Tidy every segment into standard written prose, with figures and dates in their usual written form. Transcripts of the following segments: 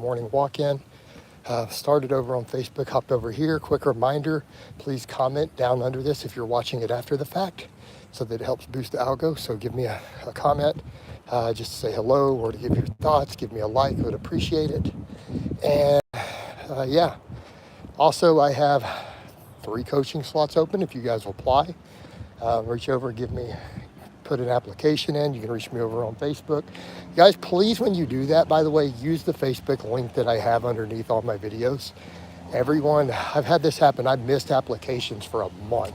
morning walk-in. Started over on Facebook, hopped over here. Quick reminder, please comment down under this if you're watching it after the fact, so that it helps boost the algo. So give me a comment, just to say hello or to give your thoughts. Give me a like, I would appreciate it. And yeah, also I have 3 coaching slots open if you guys will apply. Reach over, put an application in. You can reach me over on Facebook. Guys, please, when you do that, by the way, use the Facebook link that I have underneath all my videos. Everyone, I've had this happen. I've missed applications for a month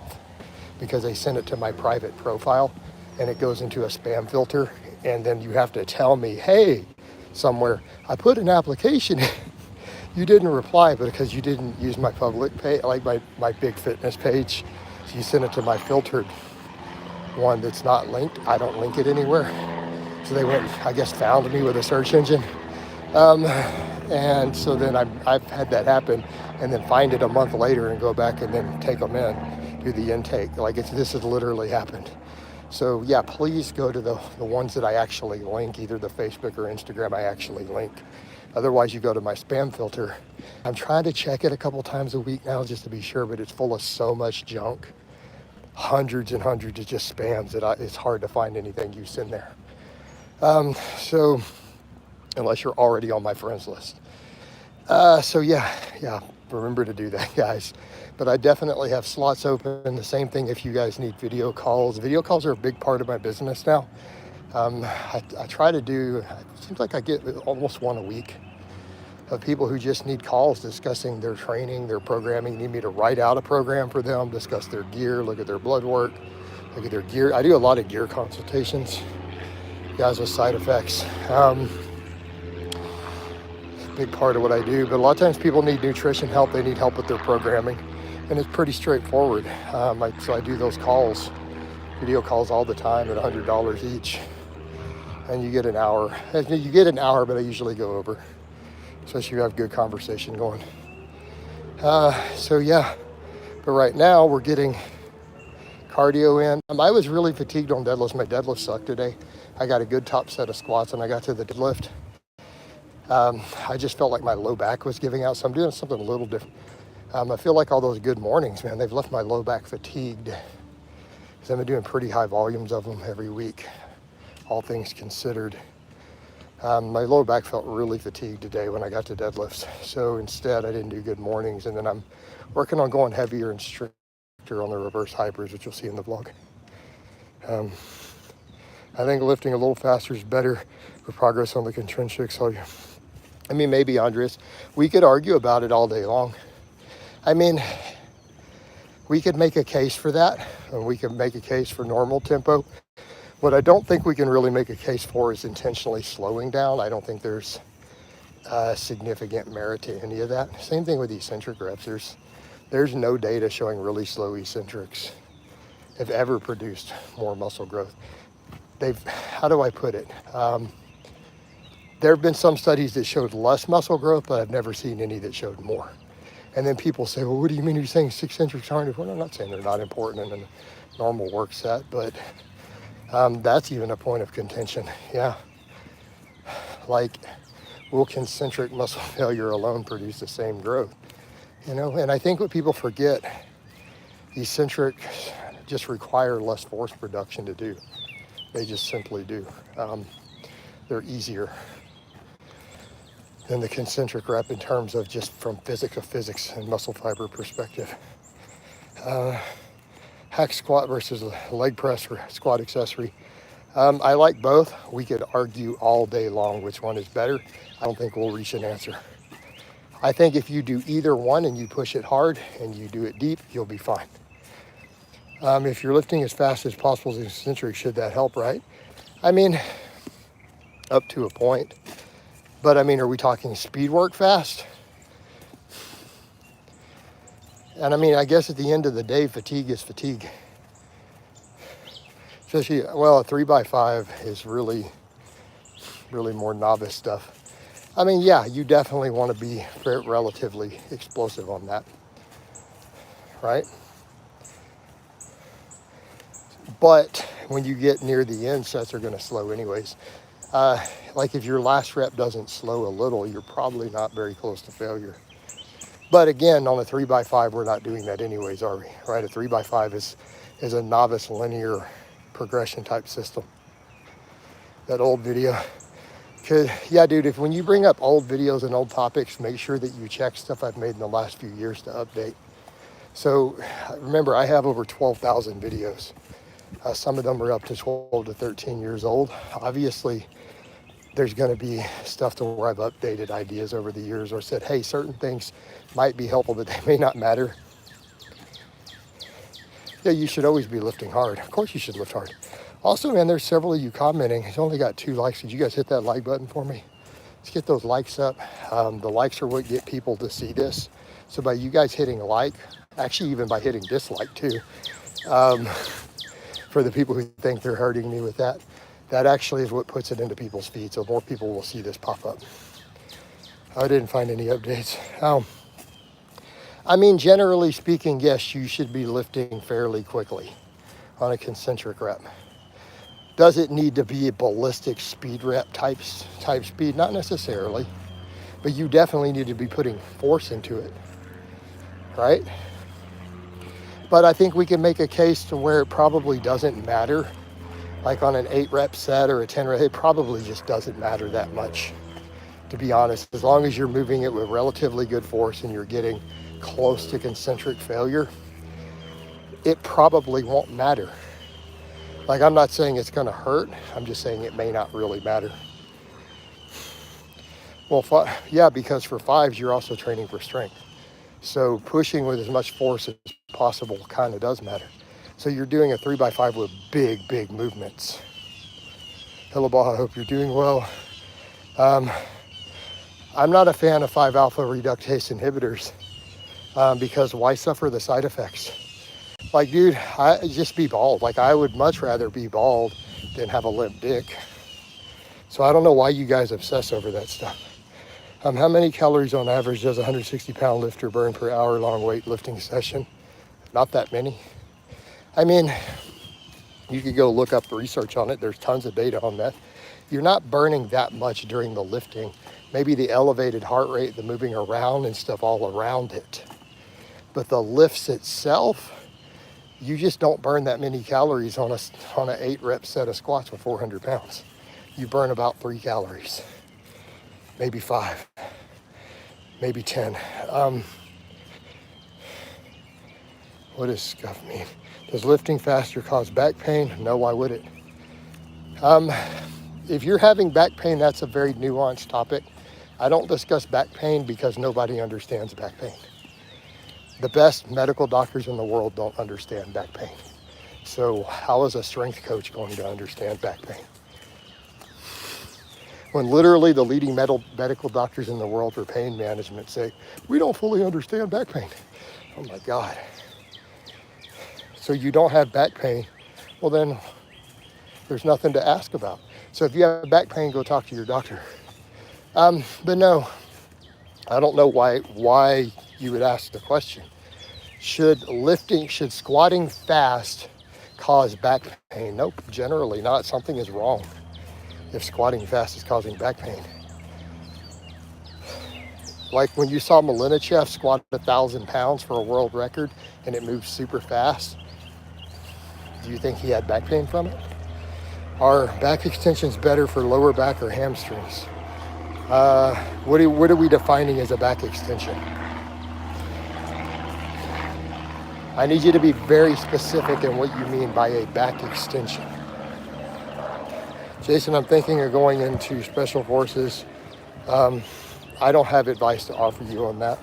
because they send it to my private profile and it goes into a spam filter. And then you have to tell me, hey, somewhere, I put an application in. You didn't reply because you didn't use my public page, like my big fitness page. So you send it to my filtered one that's not linked. I don't link it anywhere. So they went, I guess, found me with a search engine. And so then I've had that happen and then find it a month later and go back and then take them in, do the intake. Like this has literally happened. So yeah, please go to the ones that I actually link, either the Facebook or Instagram I actually link. Otherwise you go to my spam filter. I'm trying to check it a couple times a week now just to be sure, but it's full of so much junk. Hundreds and hundreds of just spams that it's hard to find anything use in there. So unless you're already on my friends list. So yeah, remember to do that, guys. But I definitely have slots open. The same thing if you guys need video calls. Video calls are a big part of my business now. I try to do, it seems like I get almost one a week of people who just need calls discussing their training, their programming, need me to write out a program for them, discuss their gear, look at their blood work, look at their gear. I do a lot of gear consultations, guys, with side effects. Big part of what I do, but a lot of times people need nutrition help, they need help with their programming, and it's pretty straightforward. So I do those calls, video calls all the time at $100 each, and you get an hour. You get an hour, but I usually go over, especially if you have good conversation going. So yeah, but right now we're getting cardio in. I was really fatigued on deadlifts. My deadlift sucked today. I got a good top set of squats and I got to the deadlift. I just felt like my low back was giving out, so I'm doing something a little different. I feel like all those good mornings, man, they've left my low back fatigued, because I've been doing pretty high volumes of them every week, all things considered. My lower back felt really fatigued today when I got to deadlifts, so instead I didn't do good mornings, and then I'm working on going heavier and stricter on the reverse hypers, which you'll see in the vlog. I think lifting a little faster is better for progress on the concentrics. So, I mean, maybe, Andres, we could argue about it all day long. I mean, we could make a case for that, and we could make a case for normal tempo. What I don't think we can really make a case for is intentionally slowing down. I don't think there's significant merit to any of that. Same thing with eccentric reps. There's no data showing really slow eccentrics have ever produced more muscle growth. How do I put it? There have been some studies that showed less muscle growth, but I've never seen any that showed more. And then people say, well, what do you mean you're saying eccentrics aren't important? I'm not saying they're not important in a normal work set, but that's even a point of contention. Yeah. Like, will concentric muscle failure alone produce the same growth? You know, and I think what people forget, eccentrics just require less force production to do. They just simply do. They're easier than the concentric rep in terms of just from physics and muscle fiber perspective. Hack squat versus leg press or squat accessory. I like both. We could argue all day long which one is better. I don't think we'll reach an answer. I think if you do either one and you push it hard and you do it deep, you'll be fine. If you're lifting as fast as possible as eccentric, should that help, right? I mean, up to a point. But I mean, are we talking speed work fast? And I mean, I guess at the end of the day, fatigue is fatigue. Especially, well, a 3x5 is really more novice stuff. I mean, yeah, you definitely want to be relatively explosive on that, right? But when you get near the end, sets are going to slow anyways. Like if your last rep doesn't slow a little, you're probably not very close to failure. But again, on a 3x5, we're not doing that anyways, are we? Right? A 3x5 is a novice linear progression type system. That old video. Yeah, dude, when you bring up old videos and old topics, make sure that you check stuff I've made in the last few years to update. So remember, I have over 12,000 videos. Some of them are up to 12 to 13 years old. Obviously, there's going to be stuff to where I've updated ideas over the years or said, hey, certain things might be helpful, but they may not matter. Yeah, you should always be lifting hard. Of course you should lift hard. Also, man, there's several of you commenting. It's only got 2 likes. Did you guys hit that like button for me? Let's get those likes up. The likes are what get people to see this. So by you guys hitting like, actually even by hitting dislike too, for the people who think they're hurting me with that, that actually is what puts it into people's feed. So more people will see this pop up. I didn't find any updates. I mean, generally speaking, yes, you should be lifting fairly quickly on a concentric rep. Does it need to be a ballistic speed rep type speed? Not necessarily, but you definitely need to be putting force into it, right? But I think we can make a case to where it probably doesn't matter. Like on an 8 rep set or a 10 rep, it probably just doesn't matter that much, to be honest. As long as you're moving it with relatively good force and you're getting close to concentric failure, it probably won't matter. Like, I'm not saying it's gonna hurt, I'm just saying it may not really matter. Well, yeah, because for 5s, you're also training for strength. So pushing with as much force as possible kind of does matter. So you're doing a 3x5 with big, big movements. Hello, Blaha, I hope you're doing well. I'm not a fan of 5-alpha reductase inhibitors because why suffer the side effects? Like, dude, just be bald. Like, I would much rather be bald than have a limp dick. So I don't know why you guys obsess over that stuff. How many calories on average does a 160-pound lifter burn per hour-long weightlifting session? Not that many. I mean, you could go look up the research on it. There's tons of data on that. You're not burning that much during the lifting. Maybe the elevated heart rate, the moving around and stuff all around it. But the lifts itself, you just don't burn that many calories on an 8 rep set of squats with 400 pounds. You burn about 3 calories, maybe 5, maybe 10. What does scuff mean? Does lifting faster cause back pain? No, why would it? If you're having back pain, that's a very nuanced topic. I don't discuss back pain because nobody understands back pain. The best medical doctors in the world don't understand back pain. So how is a strength coach going to understand back pain? When literally the leading medical doctors in the world for pain management say, we don't fully understand back pain. Oh my God. So you don't have back pain, well then there's nothing to ask about. So if you have back pain, go talk to your doctor. But no, I don't know why you would ask the question. Should squatting fast cause back pain? Nope, generally not. Something is wrong if squatting fast is causing back pain. Like when you saw Malinachev squat 1,000 pounds for a world record and it moved super fast, do you think he had back pain from it? Are back extensions better for lower back or hamstrings? What are we defining as a back extension? I need you to be very specific in what you mean by a back extension. Jason, I'm thinking of going into special forces. I don't have advice to offer you on that.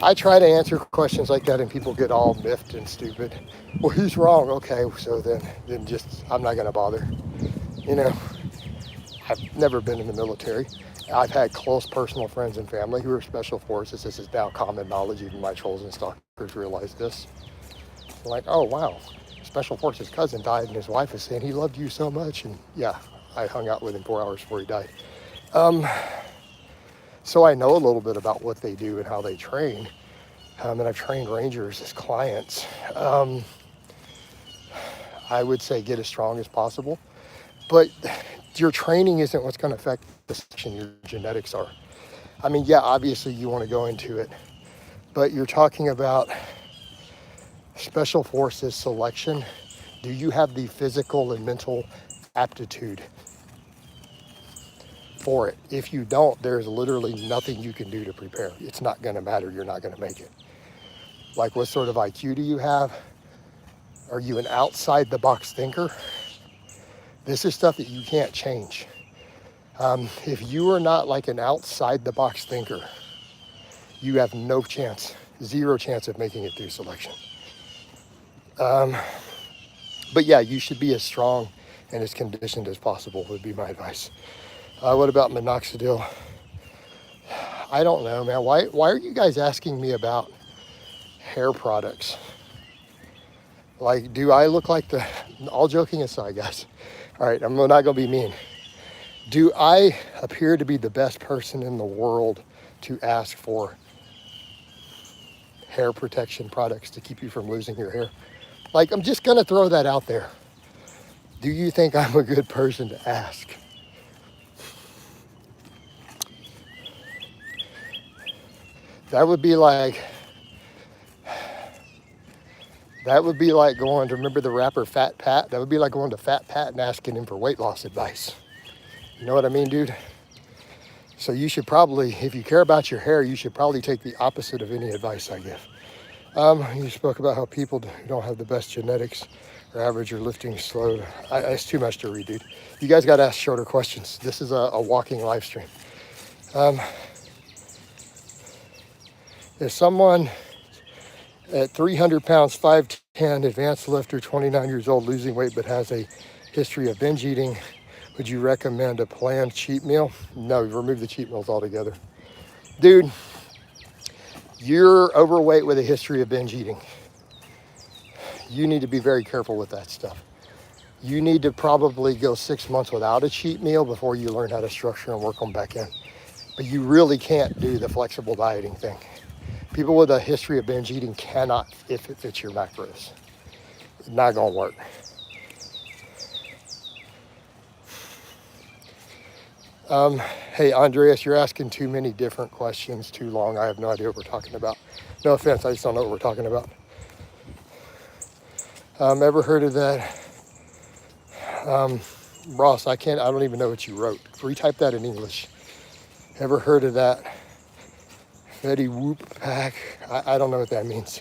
I try to answer questions like that and people get all miffed and stupid. Well, he's wrong. Okay, so then just, I'm not gonna bother. You know, I've never been in the military. I've had close personal friends and family who are special forces. This is now common knowledge. Even my trolls and stalkers realize this. They're like, oh wow, special forces cousin died and his wife is saying he loved you so much. And yeah, I hung out with him 4 hours before he died. So I know a little bit about what they do and how they train. And I've trained Rangers as clients. I I would say get as strong as possible. But your training isn't what's going to affect the selection. Your genetics are. I mean, yeah, obviously you want to go into it, but you're talking about special forces selection. Do you have the physical and mental aptitude for it? If you don't, there's literally nothing you can do to prepare. It's not going to matter. You're not going to make it. Like, what sort of IQ do you have? Are you an outside the box thinker? This is stuff that you can't change. If you are not like an outside the box thinker, you have no chance, zero chance of making it through selection. But yeah, you should be as strong and as conditioned as possible would be my advice. What about minoxidil? I don't know, man. Why are you guys asking me about hair products? Like, do I look like the, all joking aside, guys. All right, I'm not gonna be mean. Do I appear to be the best person in the world to ask for hair protection products to keep you from losing your hair? Like, I'm just gonna throw that out there. Do you think I'm a good person to ask? That would be like going to, remember the rapper Fat Pat? That would be like going to Fat Pat and asking him for weight loss advice. You know what I mean, dude? So you should probably, if you care about your hair, you should probably take the opposite of any advice I give. You spoke about how people who don't have the best genetics are average or lifting slow. It's too much to read, dude. You guys got to ask shorter questions. This is a walking live stream. If someone at 300 pounds, 5'10", advanced lifter, 29 years old, losing weight, but has a history of binge eating, would you recommend a planned cheat meal? No, remove the cheat meals altogether. Dude, you're overweight with a history of binge eating. You need to be very careful with that stuff. You need to probably go 6 months without a cheat meal before you learn how to structure and work them back in. But you really can't do the flexible dieting thing. People with a history of binge eating cannot, if it fits your macros. It's not gonna work. Hey, Andreas, you're asking too many different questions, too long. I have no idea what we're talking about. No offense, I just don't know what we're talking about. Ever heard of that? Ross, I don't even know what you wrote. Retype that in English. Ever heard of that? Fetty Whoop Pack? I don't know what that means.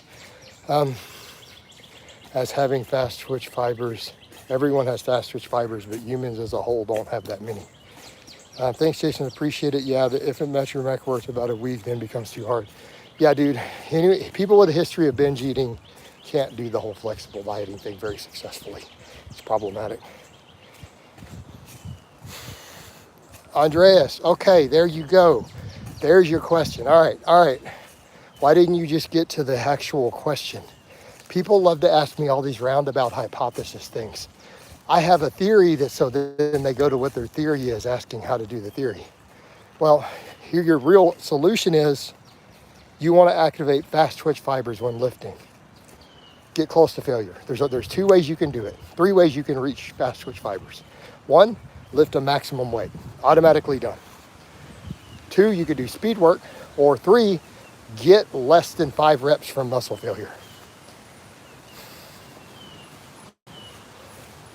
As having fast twitch fibers. Everyone has fast twitch fibers, but humans as a whole don't have that many. Thanks, Jason. Appreciate it. Yeah, if it met your macro works about a week, then becomes too hard. Yeah, dude. Anyway, people with a history of binge eating can't do the whole flexible dieting thing very successfully. It's problematic. Andreas, okay, there you go. There's your question. All right. Why didn't you just get to the actual question? People love to ask me all these roundabout hypothesis things. I have a theory that, so then they go to what their theory is, asking how to do the theory. Well, here your real solution is you want to activate fast twitch fibers when lifting. Get close to failure. There's 2 ways you can do it. 3 ways you can reach fast twitch fibers. 1, lift a maximum weight, automatically done. 2, you could do speed work. Or 3, get less than 5 reps from muscle failure.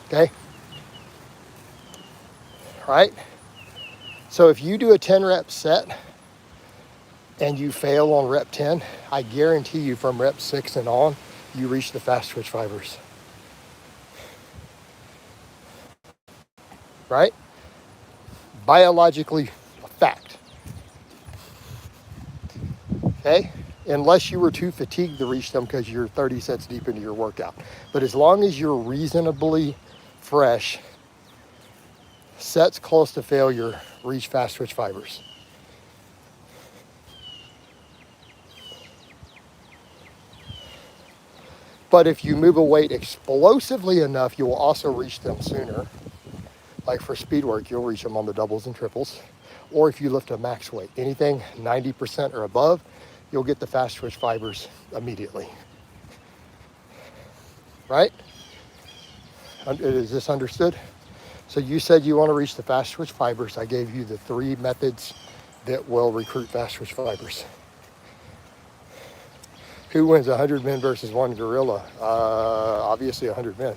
Okay? Right? So if you do a 10 rep set and you fail on rep 10, I guarantee you from rep 6 and on, you reach the fast twitch fibers. Right? Biologically a fact. Okay? Unless you were too fatigued to reach them because you're 30 sets deep into your workout. But as long as you're reasonably fresh, sets close to failure reach fast twitch fibers. But if you move a weight explosively enough, you will also reach them sooner. Like for speed work, you'll reach them on the doubles and triples. Or if you lift a max weight, anything 90% or above, you'll get the fast twitch fibers immediately. Right? Is this understood? So you said you want to reach the fast twitch fibers. I gave you the 3 methods that will recruit fast twitch fibers. Who wins, 100 men versus 1 gorilla? Obviously 100 men.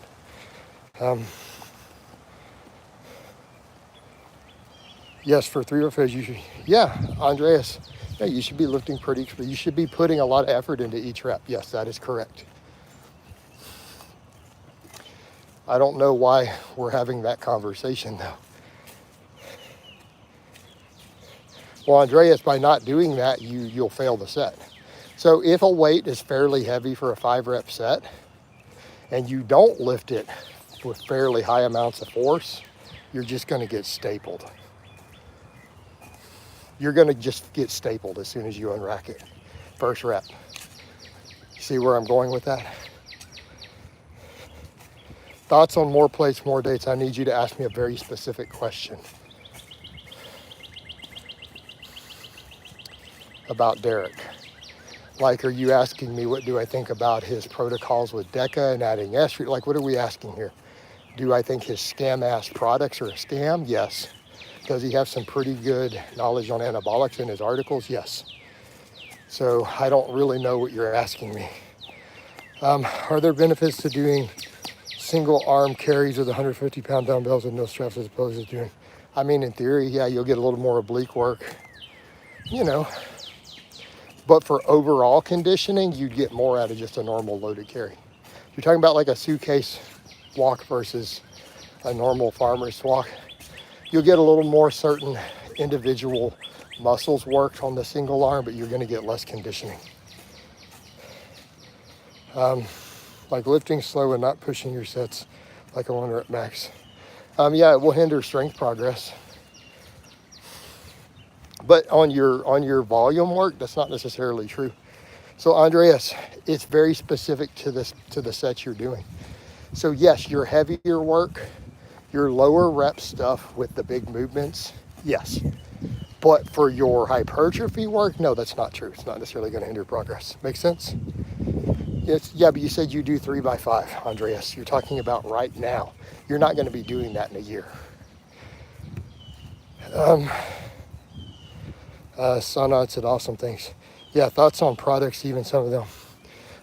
Yes, for 3 rows, you should, yeah, Andreas, yeah, you should be lifting pretty, you should be putting a lot of effort into each rep. Yes, that is correct. I don't know why we're having that conversation though. Well, Andreas, by not doing that, you'll fail the set. So if a weight is fairly heavy for a 5-rep set and you don't lift it with fairly high amounts of force, you're just going to get stapled. You're going to just get stapled as soon as you unrack it. First rep. See where I'm going with that? Thoughts on more plates, more dates? I need you to ask me a very specific question about Derek. Like, are you asking me what do I think about his protocols with DECA and adding estrogen? Like, what are we asking here? Do I think his scam-ass products are a scam? Yes. Does he have some pretty good knowledge on anabolics in his articles? Yes. So I don't really know what you're asking me. Are there benefits to doing single arm carries with 150-pound dumbbells with no straps as opposed to doing? I mean, in theory, yeah, you'll get a little more oblique work, you know. But for overall conditioning, you'd get more out of just a normal loaded carry. You're talking about like a suitcase walk versus a normal farmer's walk. You'll get a little more certain individual muscles worked on the single arm, but you're going to get less conditioning. Like lifting slow and not pushing your sets like a 1-rep max. Yeah, it will hinder strength progress. But on your volume work, that's not necessarily true. So Andreas, it's very specific to the sets you're doing. So yes, your heavier work, your lower rep stuff with the big movements, yes. But for your hypertrophy work, no, that's not true. It's not necessarily going to hinder progress. Make sense? Yes, yeah, but you said you do 3x5, Andreas. You're talking about right now. You're not going to be doing that in a year. Sanad said awesome things. Yeah, thoughts on products, even some of them.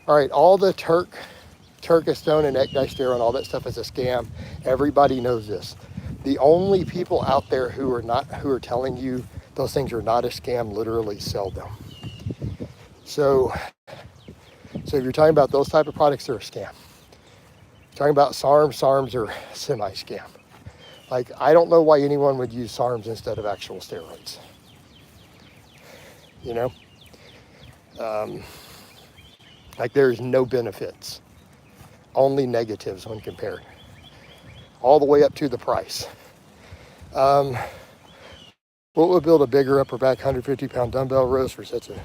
All right, all the Turkestone and ecdystero, all that stuff is a scam. Everybody knows this. The only people out there who are telling you those things are not a scam literally sell them. So if you're talking about those type of products, they're a scam. Talking about SARMs are semi-scam. Like, I don't know why anyone would use SARMs instead of actual steroids. You know? Like, there's no benefits. Only negatives when compared. All the way up to the price. What would build a bigger upper back 150-pound dumbbell rows for sets of...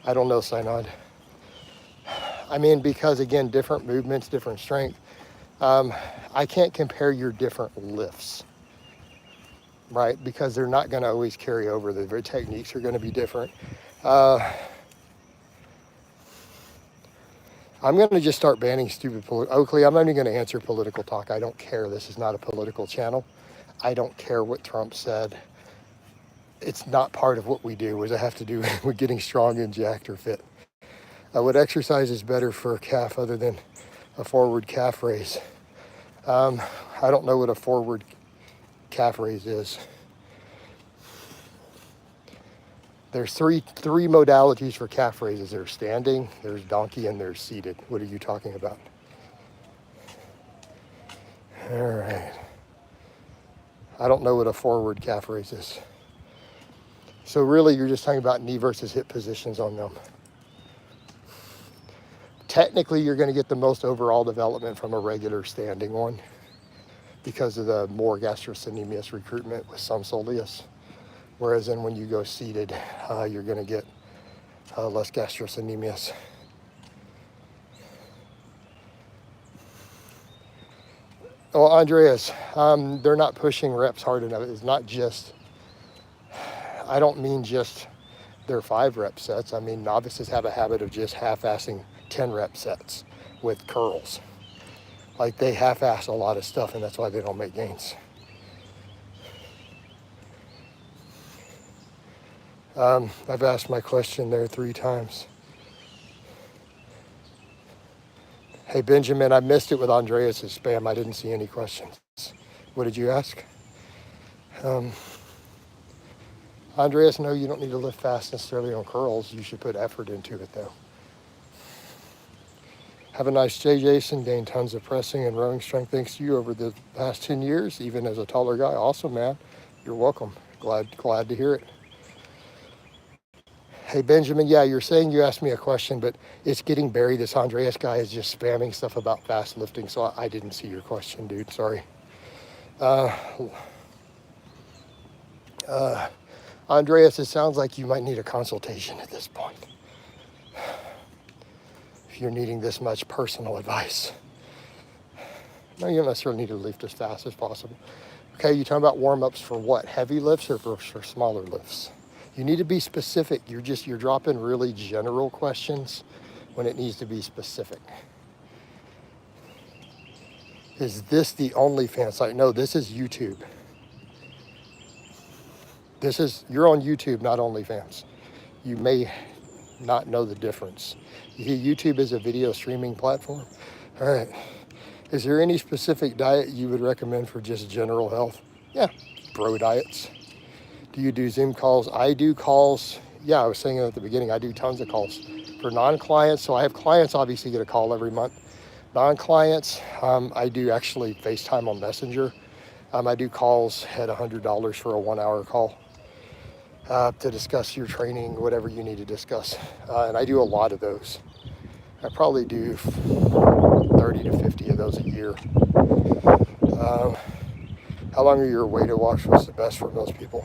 I don't know, Synod. I mean, because again, different movements, different strength. I can't compare your different lifts, right? Because they're not going to always carry over. The techniques are going to be different. I'm going to just start banning stupid Oakley, I'm not even going to answer political talk. I don't care. This is not a political channel. I don't care what Trump said. It's not part of what we do. What does it have to do with getting strong and jacked or fit? What exercise is better for a calf other than a forward calf raise? I don't know what a forward calf raise is. There's three modalities for calf raises. There's standing, there's donkey, and there's seated. What are you talking about? All right. I don't know what a forward calf raise is. So really, you're just talking about knee versus hip positions on them. Technically, you're going to get the most overall development from a regular standing one because of the more gastrocnemius recruitment with some soleus. Whereas then when you go seated, you're going to get less gastrocnemius. Well, Andreas, they're not pushing reps hard enough. It's not just, I don't mean just their 5-rep sets. I mean, novices have a habit of just half-assing 10-rep sets. with curls. Like they half-ass a lot of stuff, and that's why they don't make gains. I've asked my question there 3 times. Hey, Benjamin, I missed it with Andreas's spam. I didn't see any questions. What did you ask? Andreas, no, you don't need to lift fast necessarily on curls. You should put effort into it, though. Have a nice day, Jason. Gained tons of pressing and rowing strength thanks to you over the past 10 years, even as a taller guy. Awesome, man. You're welcome. Glad to hear it. Hey, Benjamin, yeah, you're saying you asked me a question, but it's getting buried. This Andreas guy is just spamming stuff about fast lifting, so I didn't see your question, dude. Sorry. Andreas, it sounds like you might need a consultation at this point. If you're needing this much personal advice. No, you don't necessarily need to lift as fast as possible. Okay, you talking about warm-ups for what? Heavy lifts or for smaller lifts? You need to be specific. You're dropping really general questions when it needs to be specific. Is this the OnlyFans site? No, this is YouTube. You're on YouTube, not OnlyFans. You may not know the difference. YouTube is a video streaming platform. All right. Is there any specific diet you would recommend for just general health? Yeah, bro diets. Do you do Zoom calls? I do calls. Yeah, I was saying it at the beginning. I do tons of calls for non-clients. So I have clients obviously get a call every month. Non-clients, I do actually FaceTime on Messenger. I do calls at $100 for a 1-hour call to discuss your training, whatever you need to discuss. And I do a lot of those. I probably do 30 to 50 of those a year. How long are your weight walks? What's the best for most people?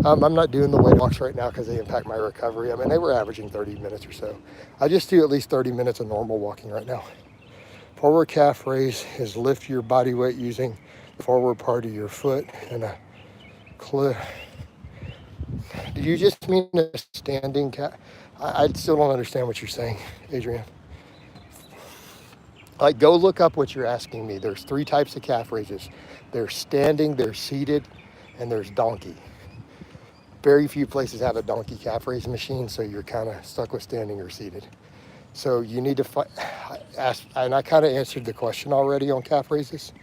I'm not doing the weight walks right now because they impact my recovery. I mean, they were averaging 30 minutes or so. I just do at least 30 minutes of normal walking right now. Forward calf raise is lift your body weight using the forward part of your foot and a cliff. Did you just mean a standing calf? I still don't understand what you're saying, Adrian. Like, go look up what you're asking me. There's 3 types of calf raises. There's standing, there's seated, and there's donkey. Very few places have a donkey calf raise machine, so you're kind of stuck with standing or seated. So you need to ask, and I kind of answered the question already on calf raises.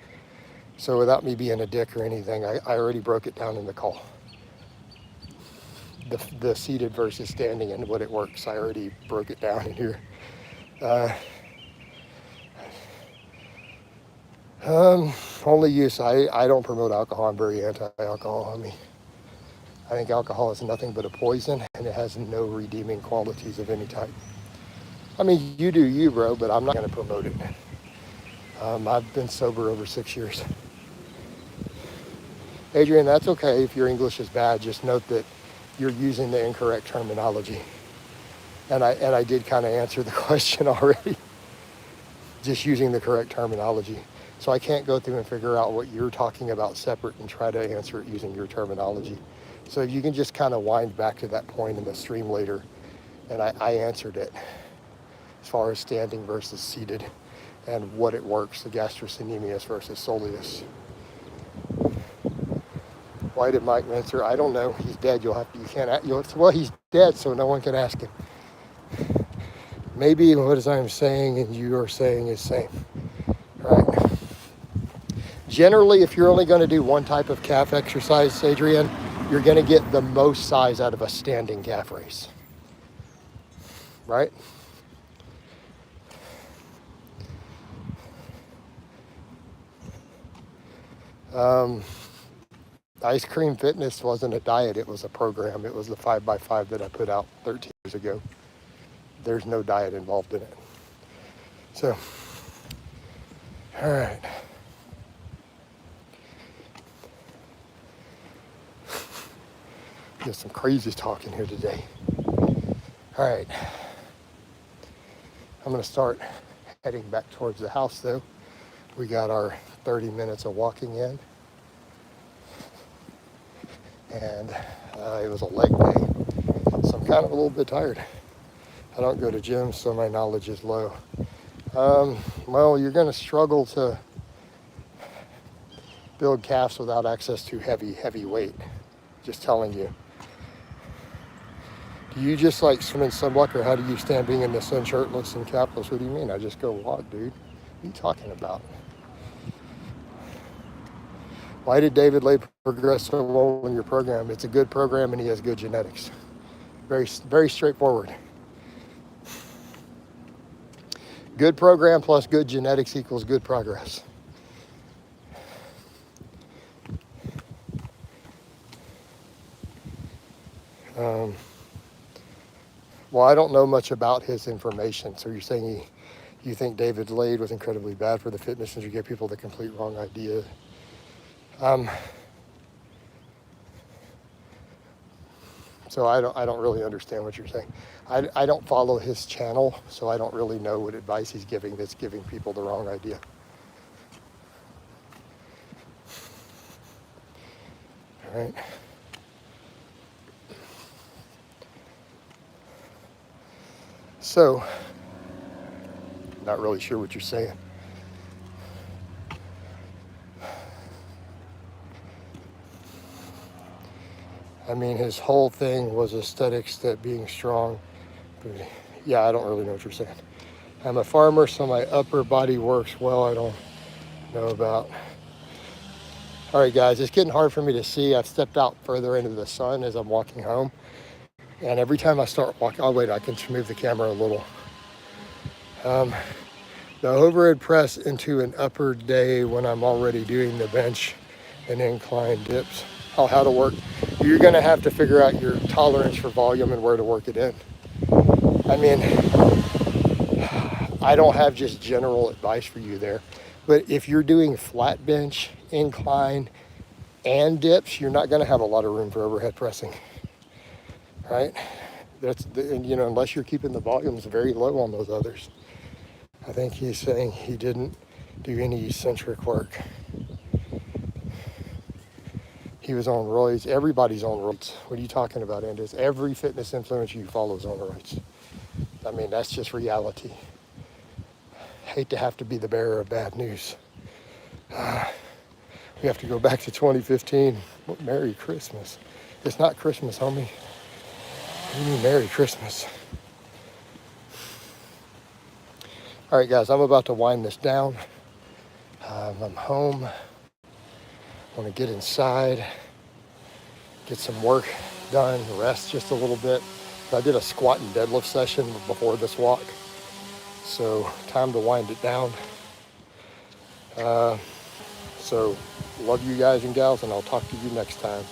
So without me being a dick or anything, I already broke it down in the call. The seated versus standing and what it works, I already broke it down in here. Only use, I don't promote alcohol. I'm very anti-alcohol. I think alcohol is nothing but a poison, and it has no redeeming qualities of any type. I mean, you do you, bro, but I'm not going to promote it. I've been sober over 6 years. Adrian, that's okay if your English is bad. Just note that you're using the incorrect terminology. And I did kind of answer the question already. Just using the correct terminology. So I can't go through and figure out what you're talking about separate and try to answer it using your terminology. So you can just kind of wind back to that point in the stream later. And I answered it as far as standing versus seated and what it works, the gastrocnemius versus soleus. Why did Mike answer? I don't know. He's dead. Well, he's dead, so no one can ask him. Maybe what I'm saying and you are saying is same, right? Generally, if you're only going to do one type of calf exercise, Adrian, you're going to get the most size out of a standing calf raise, right? Ice Cream Fitness wasn't a diet, it was a program. It was the 5x5 that I put out 13 years ago. There's no diet involved in it. So, all right. There's some crazy talking here today. All right. I'm going to start heading back towards the house, though. We got our 30 minutes of walking in. And it was a leg day, so I'm kind of a little bit tired. I don't go to gyms, so my knowledge is low. Well, you're going to struggle to build calves without access to heavy weight. Just telling you. Do you just like swim in sunblock, or how do you stand being in the sun shirtless and capless? What do you mean? I just go walk, dude. What are you talking about? Why did David Lay progress so well in your program? It's a good program and he has good genetics. Very straightforward. Good program plus good genetics equals good progress. Well, I don't know much about his information. So you're saying you think David Lade was incredibly bad for the fitness, and you give people the complete wrong idea. So I don't really understand what you're saying. I don't follow his channel, so I don't really know what advice he's giving that's giving people the wrong idea. All right. So, not really sure what you're saying. I mean, his whole thing was aesthetics, that being strong. But yeah, I don't really know what you're saying. I'm a farmer, so my upper body works well. I don't know about. All right, guys, it's getting hard for me to see. I've stepped out further into the sun as I'm walking home. And every time I start walking, oh wait, I can move the camera a little. The overhead press into an upper day when I'm already doing the bench and incline dips. Oh, how to work. You're gonna have to figure out your tolerance for volume and where to work it in. I mean, I don't have just general advice for you there, but if you're doing flat bench, incline, and dips, you're not gonna have a lot of room for overhead pressing, right? Unless you're keeping the volumes very low on those others. I think he's saying he didn't do any eccentric work. He was on roids. Everybody's on roids. What are you talking about, Andis? Every fitness influencer you follow is on roids. I mean, that's just reality. Hate to have to be the bearer of bad news. We have to go back to 2015. Merry Christmas. It's not Christmas, homie. What do you mean Merry Christmas? All right, guys, I'm about to wind this down. I'm home. I want to get inside, get some work done, rest just a little bit. I did a squat and deadlift session before this walk, so time to wind it down. So love you guys and gals, and I'll talk to you next time.